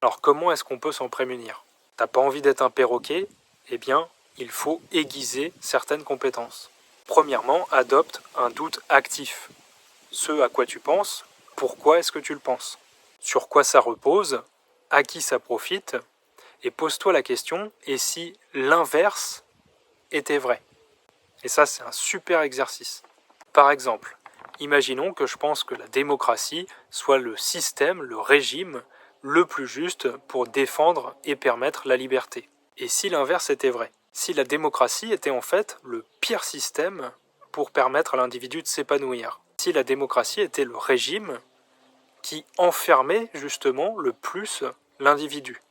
Alors comment est-ce qu'on peut s'en prémunir? T'as pas envie d'être un perroquet? Eh bien, il faut aiguiser certaines compétences. Premièrement, adopte un doute actif. Ce à quoi tu penses, pourquoi est-ce que tu le penses? Sur quoi ça repose? À qui ça profite? Et pose-toi la question, et si l'inverse était vrai? Et ça, c'est un super exercice. Par exemple, imaginons que je pense que la démocratie soit le système, le régime le plus juste pour défendre et permettre la liberté. Et si l'inverse était vrai? Si la démocratie était en fait le pire système pour permettre à l'individu de s'épanouir? Si la démocratie était le régime qui enfermait justement le plus l'individu?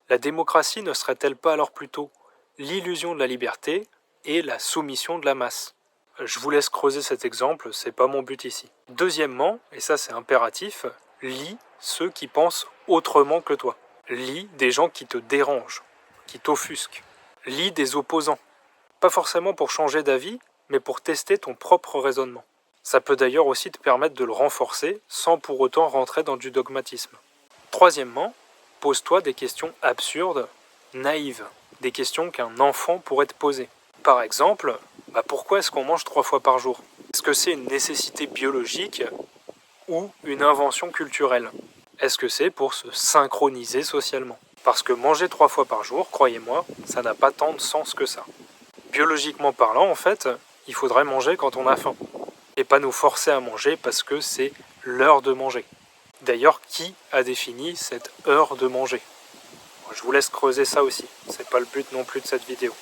La démocratie ne serait-elle pas alors plutôt l'illusion de la liberté et la soumission de la masse? Je vous laisse creuser cet exemple, c'est pas mon but ici. Deuxièmement, et ça c'est impératif, lis ceux qui pensent autrement que toi. Lis des gens qui te dérangent, qui t'offusquent. Lis des opposants. Pas forcément pour changer d'avis, mais pour tester ton propre raisonnement. Ça peut d'ailleurs aussi te permettre de le renforcer sans pour autant rentrer dans du dogmatisme. Troisièmement, pose-toi des questions absurdes, naïves, des questions qu'un enfant pourrait te poser. Par exemple, pourquoi est-ce qu'on mange 3 fois par jour? Est-ce que c'est une nécessité biologique ou une invention culturelle? Est-ce que c'est pour se synchroniser socialement? Parce que manger 3 fois par jour, croyez-moi, ça n'a pas tant de sens que ça. Biologiquement parlant, en fait, il faudrait manger quand on a faim. Et pas nous forcer à manger parce que c'est l'heure de manger. D'ailleurs, qui a défini cette heure de manger? Je vous laisse creuser ça aussi, c'est pas le but non plus de cette vidéo.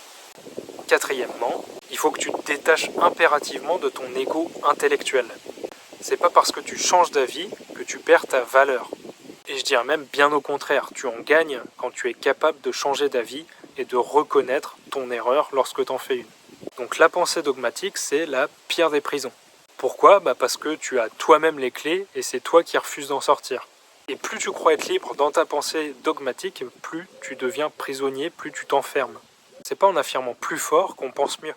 Quatrièmement, il faut que tu te détaches impérativement de ton ego intellectuel. C'est pas parce que tu changes d'avis que tu perds ta valeur. Et je dirais même bien au contraire, tu en gagnes quand tu es capable de changer d'avis et de reconnaître ton erreur lorsque t'en fais une. Donc la pensée dogmatique, c'est la pire des prisons. Pourquoi? Parce que tu as toi-même les clés et c'est toi qui refuses d'en sortir. Et plus tu crois être libre dans ta pensée dogmatique, plus tu deviens prisonnier, plus tu t'enfermes. C'est pas en affirmant plus fort qu'on pense mieux.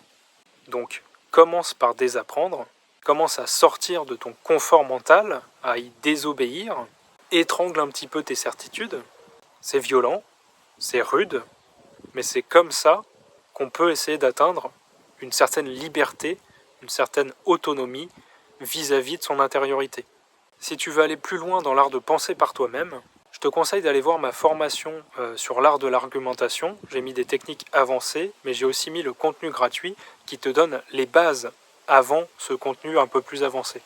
Donc, commence par désapprendre, commence à sortir de ton confort mental, à y désobéir, étrangle un petit peu tes certitudes. C'est violent, c'est rude, mais c'est comme ça qu'on peut essayer d'atteindre une certaine liberté, une certaine autonomie vis-à-vis de son intériorité. Si tu veux aller plus loin dans l'art de penser par toi-même, je te conseille d'aller voir ma formation sur l'art de l'argumentation. J'ai mis des techniques avancées, mais j'ai aussi mis le contenu gratuit qui te donne les bases avant ce contenu un peu plus avancé.